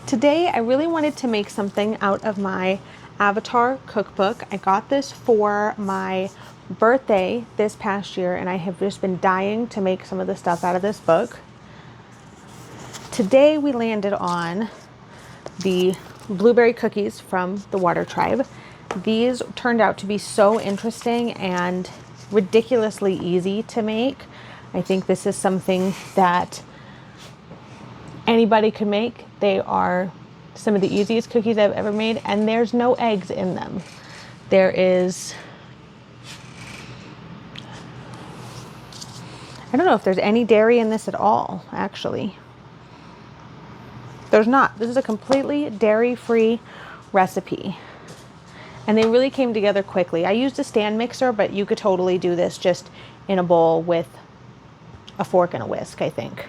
Today I really wanted to make something out of my Avatar Cookbook. I got this for my birthday this past year and I have just been dying to make some of the stuff out of this book. Today we landed on the blueberry cookies from the Water Tribe. These turned out to be so interesting and ridiculously easy to make. I think this is something that anybody could make. They are some of the easiest cookies I've ever made, and there's no eggs in them. There is, I don't know if there's any dairy in this at all, actually. There's not. This is a completely dairy-free recipe. And they really came together quickly. I used a stand mixer, but you could totally do this just in a bowl with a fork and a whisk, I think.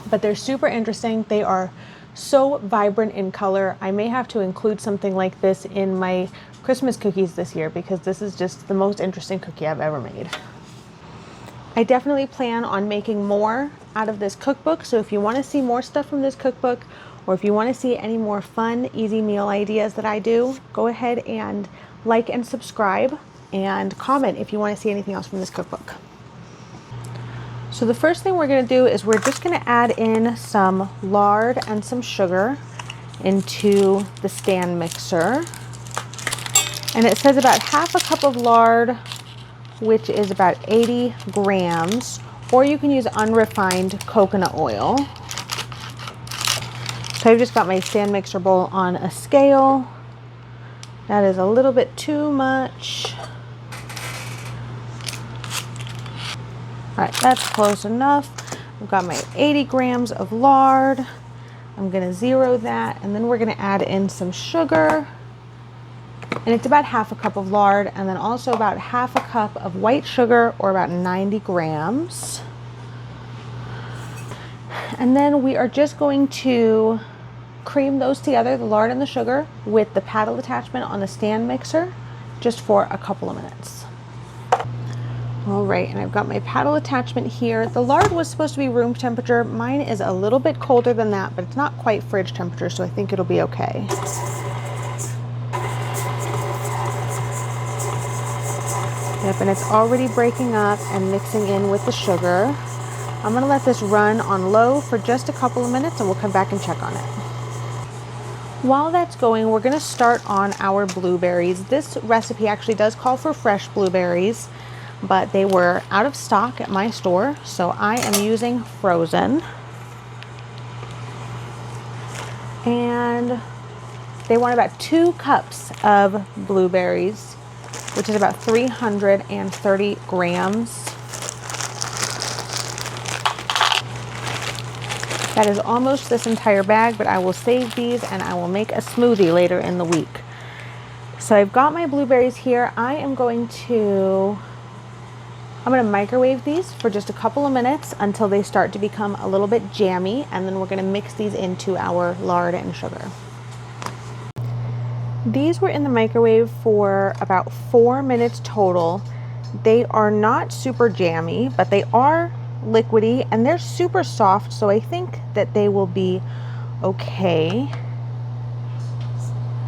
But they're super interesting. They are so vibrant in color. I may have to include something like this in my Christmas cookies this year because this is just the most interesting cookie I've ever made. I definitely plan on making more out of this cookbook. So if you want to see more stuff from this cookbook, or if you want to see any more fun, easy meal ideas that I do, go ahead and like and subscribe and comment if you want to see anything else from this cookbook. So the first thing we're going to do is we're just going to add in some lard and some sugar into the stand mixer. And it says about half a cup of lard, which is about 80 grams, or you can use unrefined coconut oil. So I've just got my stand mixer bowl on a scale. That is a little bit too much. All right, that's close enough. I've got my 80 grams of lard. I'm gonna zero that, and then we're gonna add in some sugar. And it's about half a cup of lard, and then also about half a cup of white sugar, or about 90 grams. And then we are just going to cream those together, the lard and the sugar, with the paddle attachment on the stand mixer, just for a couple of minutes. All right, and I've got my paddle attachment here. The lard was supposed to be room temperature. Mine is a little bit colder than that, but it's not quite fridge temperature, so I think it'll be okay. Yep, and it's already breaking up and mixing in with the sugar. I'm gonna let this run on low for just a couple of minutes and we'll come back and check on it. While that's going, we're gonna start on our blueberries. This recipe actually does call for fresh blueberries, but they were out of stock at my store, so I am using frozen. And they want about 2 cups of blueberries, which is about 330 grams. That is almost this entire bag, but I will save these and I will make a smoothie later in the week. So I've got my blueberries here. I'm going to microwave these for just a couple of minutes until they start to become a little bit jammy, and then we're going to mix these into our lard and sugar. These were in the microwave for about 4 minutes total. They are not super jammy, but they are liquidy and they're super soft, so I think that they will be okay.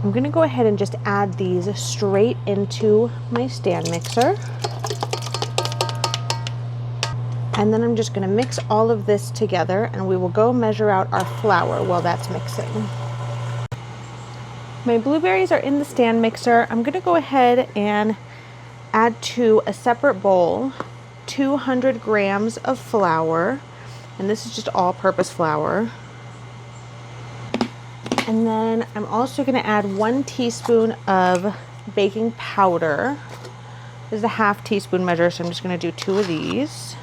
I'm going to go ahead and just add these straight into my stand mixer. And then I'm just going to mix all of this together and we will go measure out our flour while that's mixing. My blueberries are in the stand mixer. I'm going to go ahead and add to a separate bowl 200 grams of flour. And this is just all-purpose flour. And then I'm also going to add 1 teaspoon of baking powder. This is a half teaspoon measure, so I'm just going to do 2 of these.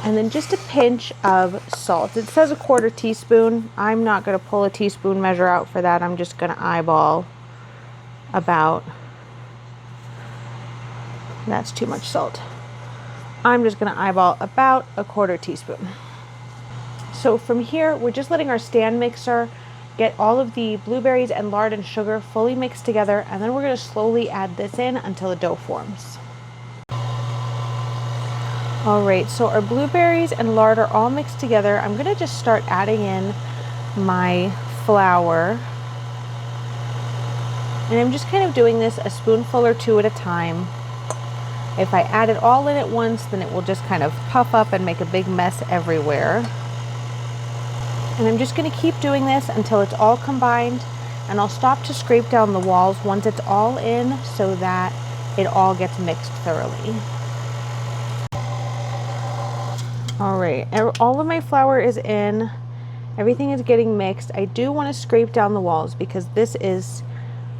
And then just a pinch of salt. It says a 1/4 teaspoon. I'm not going to pull a teaspoon measure out for that. I'm just going to eyeball about, that's too much salt. I'm just going to eyeball about a 1/4 teaspoon. So from here, we're just letting our stand mixer get all of the blueberries and lard and sugar fully mixed together, and then we're going to slowly add this in until the dough forms. All right, so our blueberries and lard are all mixed together. I'm gonna just start adding in my flour. And I'm just kind of doing this a spoonful or two at a time. If I add it all in at once, then it will just kind of puff up and make a big mess everywhere. And I'm just gonna keep doing this until it's all combined, and I'll stop to scrape down the walls once it's all in so that it all gets mixed thoroughly. All right, all of my flour is in. Everything is getting mixed. I do want to scrape down the walls because this is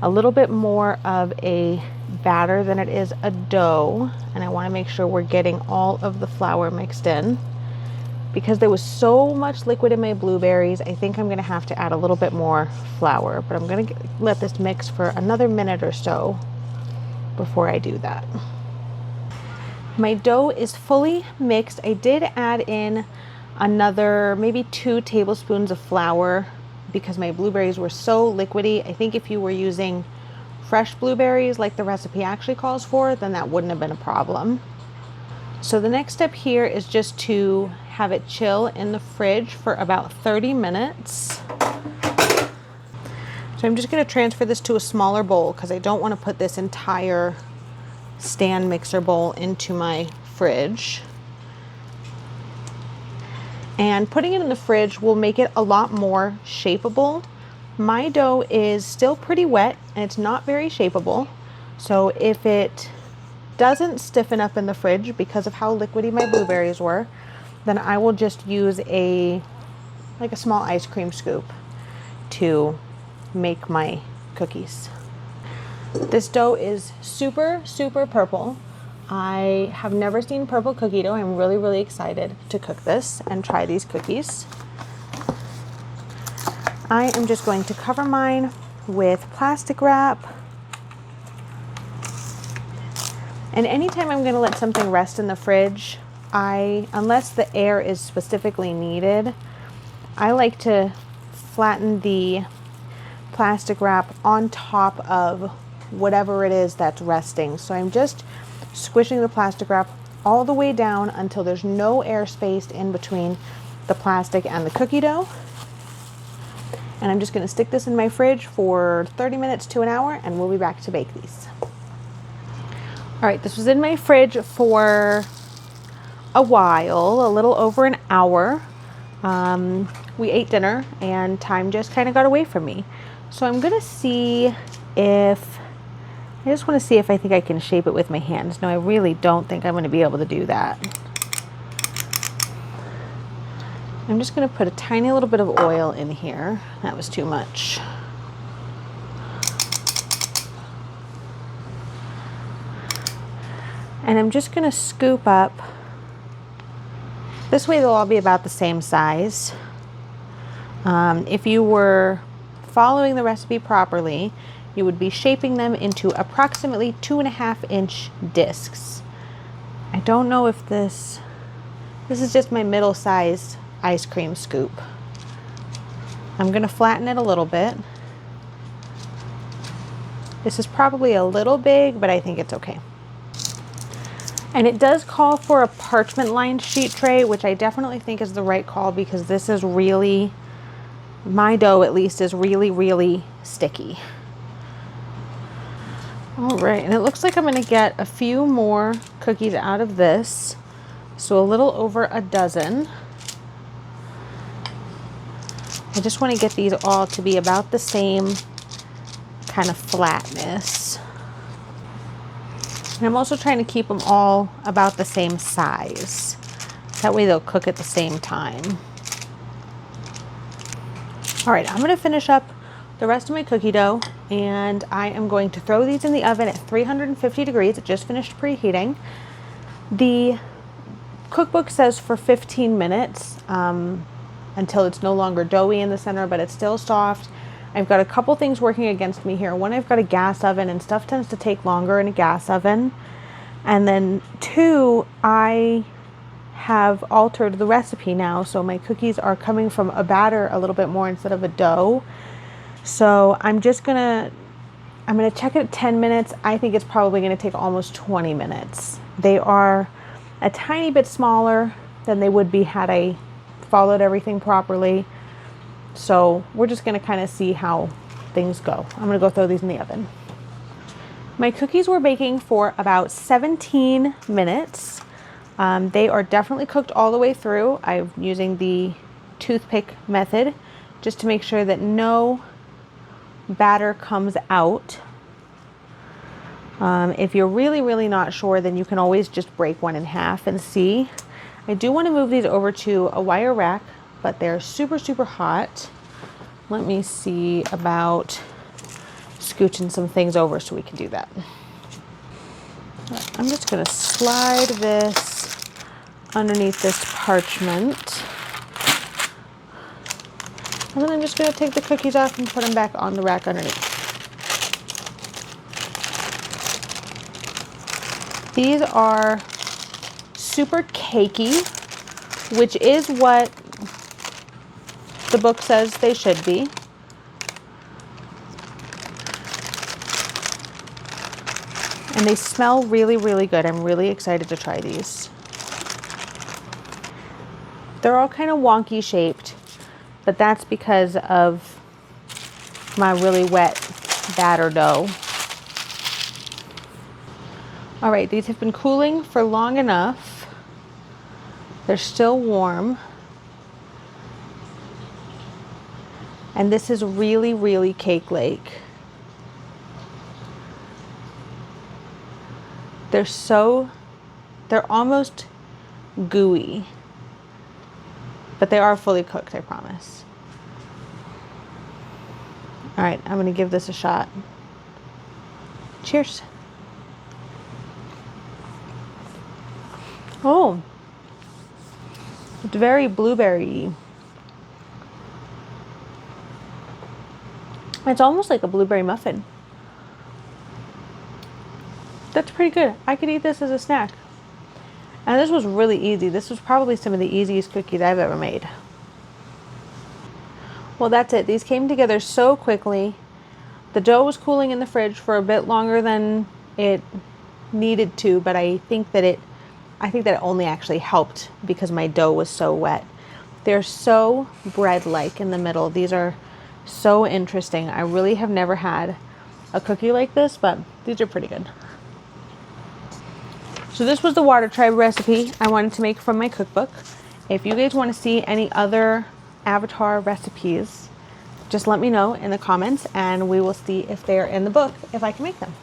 a little bit more of a batter than it is a dough, and I want to make sure we're getting all of the flour mixed in. Because there was so much liquid in my blueberries, I think I'm going to have to add a little bit more flour, but I'm going to let this mix for another minute or so before I do that. My dough is fully mixed. I did add in another maybe 2 tablespoons of flour because my blueberries were so liquidy. I think if you were using fresh blueberries like the recipe actually calls for, then that wouldn't have been a problem. So the next step here is just to have it chill in the fridge for about 30 minutes. So I'm just going to transfer this to a smaller bowl because I don't want to put this entire stand mixer bowl into my fridge. And putting it in the fridge will make it a lot more shapeable. My dough is still pretty wet and it's not very shapeable. So if it doesn't stiffen up in the fridge because of how liquidy my blueberries were, then I will just use a small ice cream scoop to make my cookies. This dough is super, super purple. I have never seen purple cookie dough. I'm really, really excited to cook this and try these cookies. I am just going to cover mine with plastic wrap. And anytime I'm going to let something rest in the fridge, unless the air is specifically needed, I like to flatten the plastic wrap on top of whatever it is that's resting. So I'm just squishing the plastic wrap all the way down until there's no air spaced in between the plastic and the cookie dough. And I'm just going to stick this in my fridge for 30 minutes to an hour, and we'll be back to bake these. All right, this was in my fridge for a while, a little over an hour. We ate dinner and time just kind of got away from me. So I'm going to see if I think I can shape it with my hands. No, I really don't think I'm going to be able to do that. I'm just going to put a tiny little bit of oil in here. That was too much. And I'm just going to scoop up. This way they'll all be about the same size. If you were following the recipe properly, you would be shaping them into approximately 2.5-inch discs. I don't know if this is just my middle-sized ice cream scoop. I'm going to flatten it a little bit. This is probably a little big, but I think it's okay. And it does call for a parchment lined sheet tray, which I definitely think is the right call because this is really, my dough at least, is really, really sticky. All right, and it looks like I'm going to get a few more cookies out of this. So a little over a dozen. I just want to get these all to be about the same kind of flatness. And I'm also trying to keep them all about the same size. That way they'll cook at the same time. All right, I'm going to finish up the rest of my cookie dough, and I am going to throw these in the oven at 350 degrees. It just finished preheating. The cookbook says for 15 minutes until it's no longer doughy in the center, but it's still soft. I've got a couple things working against me here. One, I've got a gas oven, and stuff tends to take longer in a gas oven. And then 2, I have altered the recipe now, so my cookies are coming from a batter a little bit more instead of a dough. So I'm gonna check it at 10 minutes. I think it's probably gonna take almost 20 minutes. They are a tiny bit smaller than they would be had I followed everything properly. So we're just gonna kind of see how things go. I'm gonna go throw these in the oven. My cookies were baking for about 17 minutes. They are definitely cooked all the way through. I'm using the toothpick method just to make sure that no batter comes out. If you're really not sure, then you can always just break one in half and see. I do want to move these over to a wire rack, but they're super hot. Let me see about scooching some things over so we can do that. I'm just going to slide this underneath this parchment. And then I'm just going to take the cookies off and put them back on the rack underneath. These are super cakey, which is what the book says they should be. And they smell really good. I'm really excited to try these. They're all kind of wonky shaped, but that's because of my really wet batter dough. All right, these have been cooling for long enough. They're still warm. And this is really cake-like. They're almost gooey, but they are fully cooked, I promise. All right, I'm gonna give this a shot. Cheers. Oh, it's very blueberry-y. It's almost like a blueberry muffin. That's pretty good. I could eat this as a snack. And this was really easy. This was probably some of the easiest cookies I've ever made. Well, that's it. These came together so quickly. The dough was cooling in the fridge for a bit longer than it needed to, but I think that it only actually helped because my dough was so wet. They're so bread-like in the middle. These are so interesting. I really have never had a cookie like this, but these are pretty good. So this was the Water Tribe recipe I wanted to make from my cookbook. If you guys want to see any other Avatar recipes, just let me know in the comments and we will see if they're in the book, if I can make them.